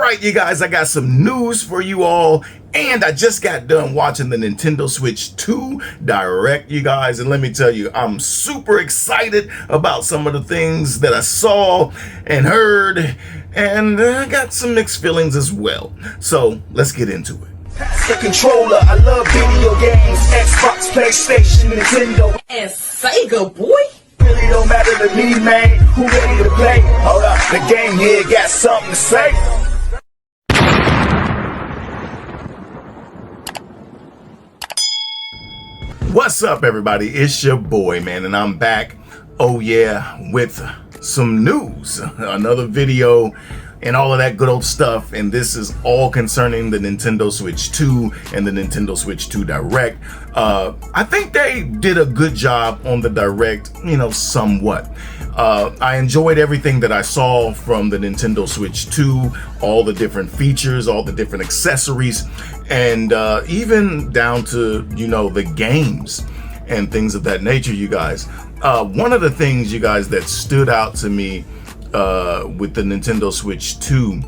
right, you guys, I got some news for you all. And I just got done watching the Nintendo Switch 2 Direct, you guys. And let me tell you, I'm super excited about some of the things that I saw and heard. And I got some mixed feelings as well. So let's get into it. The controller, I love video games, Xbox, PlayStation, Nintendo, and Sega, boy. Really don't matter to me, man. Who ready to play? Hold up, the GameHead got something to say. What's up, everybody? It's your boy, man, and I'm back. Oh yeah, with some news, another video, and all of that good old stuff. And this is all concerning the Nintendo Switch 2 and the Nintendo Switch 2 Direct. I think they did a good job on the Direct, somewhat. I enjoyed everything that I saw from the Nintendo Switch 2, all the different features, all the different accessories, and even down to, the games and things of that nature, you guys. One of the things, you guys, that stood out to me with the Nintendo Switch 2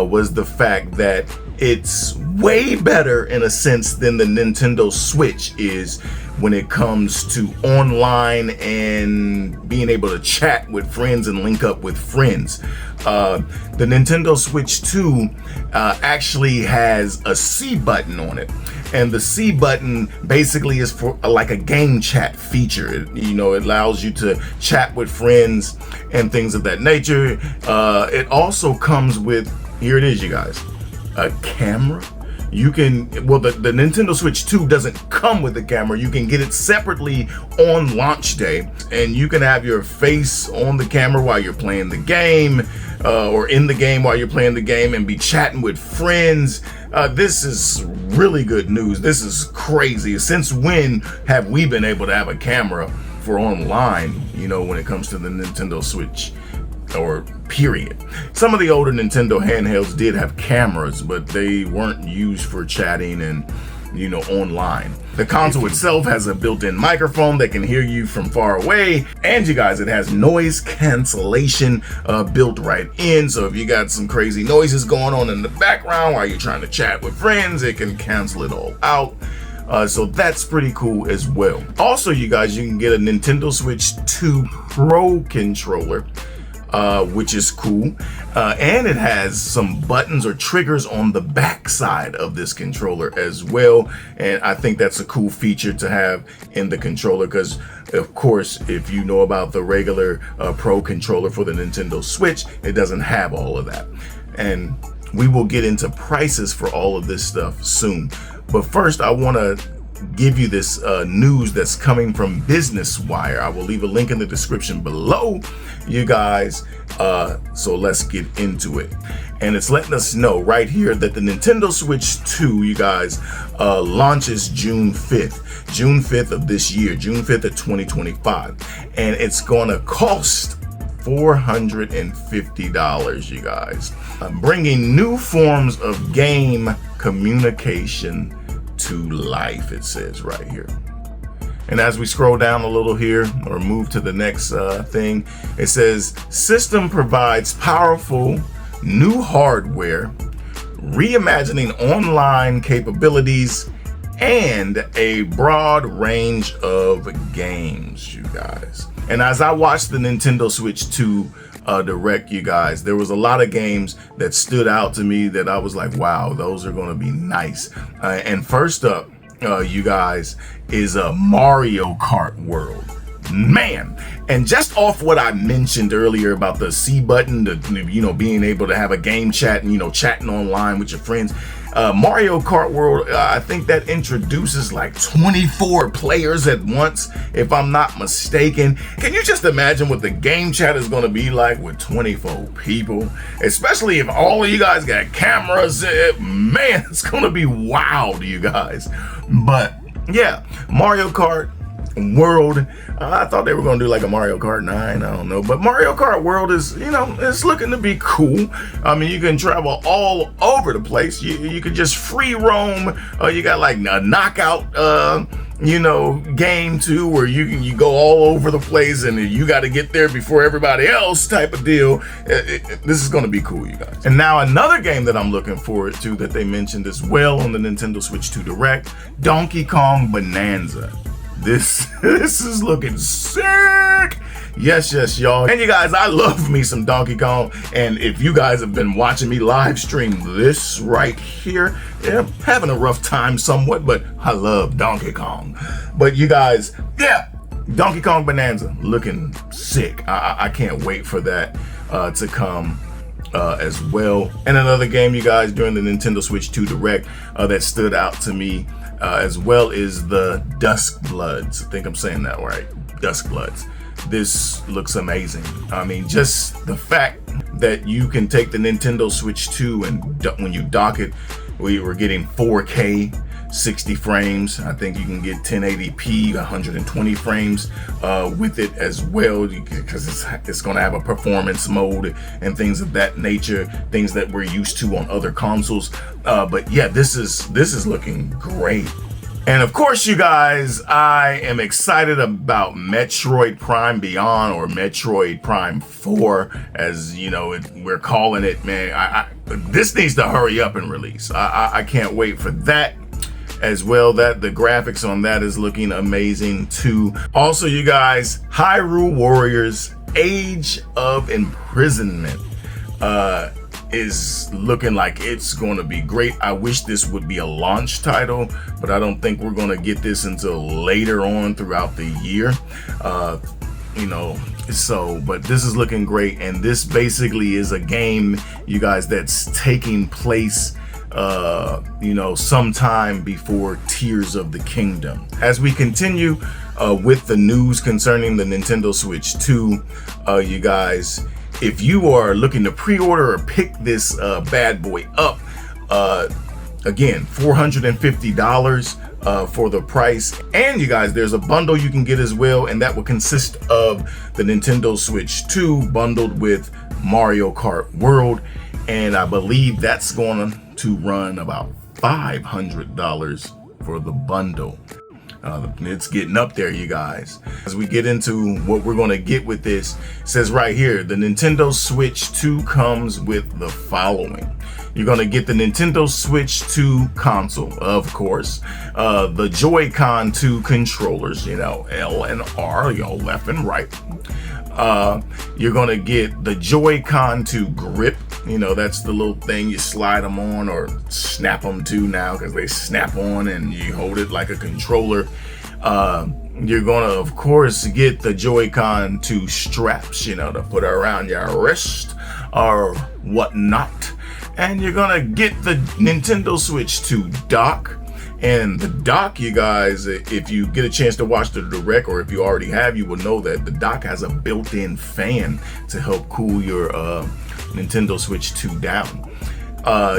was the fact that it's way better in a sense than the Nintendo Switch is when it comes to online and being able to chat with friends and link up with friends. The Nintendo Switch 2 actually has a C button on it. And the C button basically is for like a game chat feature. It allows you to chat with friends and things of that nature. It also comes with, here it is, you guys, a camera. You can, well, the Nintendo Switch 2 doesn't come with a camera. You can get it separately on launch day, and you can have your face on the camera while you're playing the game, or in the game while you're playing the game, and be chatting with friends. This is really good news. This is crazy. Since when have we been able to have a camera for online, when it comes to the Nintendo Switch? Or period. Some of the older Nintendo handhelds did have cameras, but they weren't used for chatting and online. The console itself has a built-in microphone that can hear you from far away, and you guys, it has noise cancellation built right in. So if you got some crazy noises going on in the background while you're trying to chat with friends, it can cancel it all out. So that's pretty cool as well. Also, you guys, you can get a Nintendo Switch 2 Pro controller, which is cool, and it has some buttons or triggers on the back side of this controller as well. And I think that's a cool feature to have in the controller, because of course, if you know about the regular Pro controller for the Nintendo Switch, it doesn't have all of that. And we will get into prices for all of this stuff soon. But first, I want to give you this news that's coming from Business Wire. I will leave a link in the description below, you guys. So let's get into it. And it's letting us know right here that the Nintendo Switch 2, you guys, launches June 5th. June 5th of this year, June 5th of 2025. And it's going to cost $450, you guys. Bringing new forms of game communication to life, it says right here. And as we scroll down a little here, or move to the next thing, it says system provides powerful new hardware, reimagining online capabilities, and a broad range of games, you guys. And as I watched the Nintendo Switch 2 Direct, you guys, there was a lot of games that stood out to me that I was like, wow, those are going to be nice. And first up, you guys, is a Mario Kart World. Man, and just off what I mentioned earlier about the C button, being able to have a game chat and chatting online with your friends, Mario Kart World, I think that introduces like 24 players at once, if I'm not mistaken. Can you just imagine what the game chat is going to be like with 24 people? Especially if all of you guys got cameras. Man, it's going to be wild, you guys. But yeah, Mario Kart World. I thought they were going to do like a Mario Kart 9. I don't know. But Mario Kart World is, it's looking to be cool. I mean, you can travel all over the place. You can just free roam. You got like a knockout game too, where you go all over the place and you got to get there before everybody else type of deal. This is going to be cool, you guys. And now another game that I'm looking forward to that they mentioned as well on the Nintendo Switch 2 Direct, Donkey Kong Bonanza. This is looking sick. Yes, y'all. And you guys, I love me some Donkey Kong. And if you guys have been watching me live stream this right here, yeah, I'm having a rough time somewhat, but I love Donkey Kong. But you guys, yeah, Donkey Kong Bonanza looking sick. I can't wait for that to come as well. And another game, you guys, during the Nintendo Switch 2 Direct that stood out to me as well is the Dusk Bloods. I think I'm saying that right. Dusk Bloods. This looks amazing. I mean, just the fact that you can take the Nintendo Switch 2 and when you dock it, we were getting 4K, 60 frames. I think you can get 1080p, 120 frames with it as well, because it's going to have a performance mode and things of that nature, things that we're used to on other consoles. But yeah, this is looking great. And of course, you guys, I am excited about Metroid Prime Beyond, or Metroid Prime 4, as you know, we're calling it, man. This needs to hurry up and release. I can't wait for that as well. That the graphics on that is looking amazing too. Also, you guys, Hyrule Warriors Age of Imprisonment is looking like it's going to be great. I wish this would be a launch title, but I don't think we're going to get this until later on throughout the year. But this is looking great, and this basically is a game, you guys, that's taking place sometime before Tears of the Kingdom. As we continue with the news concerning the Nintendo Switch 2, you guys, if you are looking to pre-order or pick this bad boy up, again, $450 for the price. And you guys, there's a bundle you can get as well, and that will consist of the Nintendo Switch 2 bundled with Mario Kart World. And I believe that's going to run about $500 for the bundle. It's getting up there, you guys. As we get into what we're going to get with this, it says right here, the Nintendo Switch 2 comes with the following. You're going to get the Nintendo Switch 2 console, of course, the Joy-Con 2 controllers, L and R, left and right. You're going to get the Joy-Con 2 grip. That's the little thing you slide them on or snap them to now, because they snap on and you hold it like a controller. You're going to, of course, get the Joy-Con 2 straps, to put around your wrist or whatnot. And you're going to get the Nintendo Switch 2 dock. And the dock, you guys, if you get a chance to watch the Direct, or if you already have, you will know that the dock has a built-in fan to help cool your Nintendo Switch 2 down.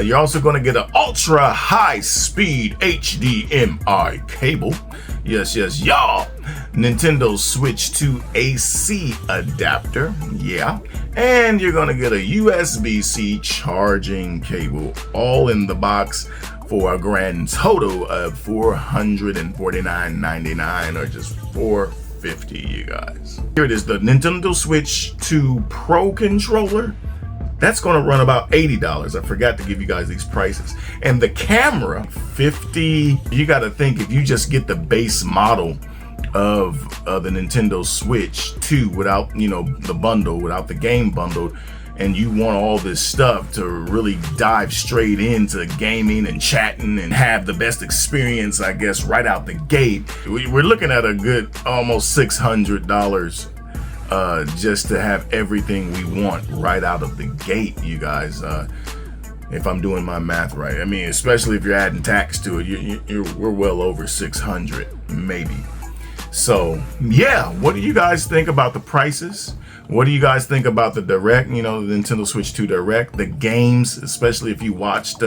You're also going to get an ultra high speed HDMI cable. Yes, y'all. Nintendo Switch 2 AC adapter. Yeah. And you're going to get a USB-C charging cable, all in the box, for a grand total of $449.99, or just $450, you guys. Here it is, the Nintendo Switch 2 Pro controller. That's going to run about $80. I forgot to give you guys these prices. And the camera, $50. You got to think, if you just get the base model of the Nintendo Switch 2 without, the bundle, without the game bundled, and you want all this stuff to really dive straight into gaming and chatting and have the best experience, I guess, right out the gate, we're looking at a good almost $600 just to have everything we want right out of the gate, you guys. If I'm doing my math right, I mean, especially if you're adding tax to it, we're well over 600, maybe. So yeah, what do you guys think about the prices? What do you guys think about the Direct, the Nintendo Switch 2 Direct, the games, especially if you watched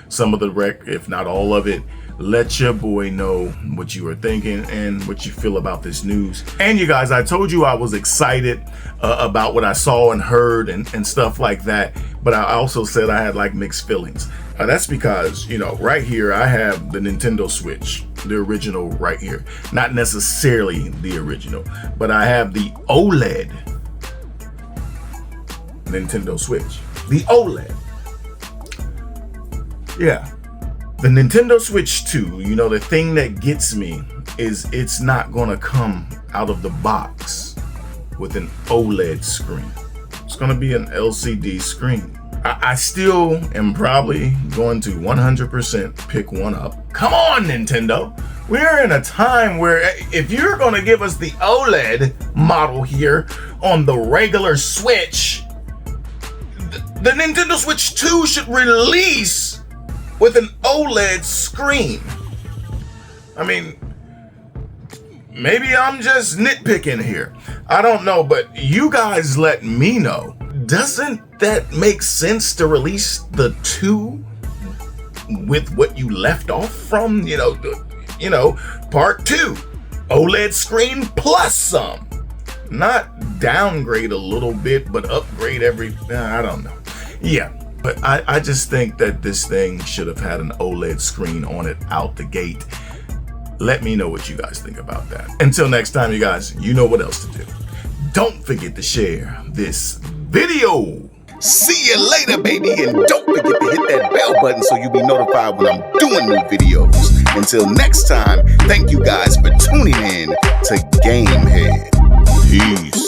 some of the Direct, if not all of it? Let your boy know what you are thinking and what you feel about this news. And you guys, I told you I was excited about what I saw and heard and stuff like that, but I also said I had like mixed feelings. That's because, right here I have the Nintendo Switch. the original right here. Not necessarily the original, but I have the OLED Nintendo Switch. The OLED. Yeah. The Nintendo Switch 2, you know, the thing that gets me is it's not gonna come out of the box with an OLED screen. It's gonna be an LCD screen. I still am probably going to 100% pick one up. Come on, Nintendo. We're in a time where if you're gonna give us the OLED model here on the regular Switch, the Nintendo Switch 2 should release with an OLED screen. I mean, maybe I'm just nitpicking here. I don't know, but you guys let me know. Doesn't that make sense to release the 2 with what you left off from? You know, part 2, OLED screen plus some. Not downgrade a little bit, but upgrade I don't know. Yeah, but I just think that this thing should have had an OLED screen on it out the gate. Let me know what you guys think about that. Until next time, you guys, you know what else to do. Don't forget to share this video. See you later, baby, and don't forget to hit that bell button so you'll be notified when I'm doing new videos. Until next time, thank you guys for tuning in to GameHead. Peace.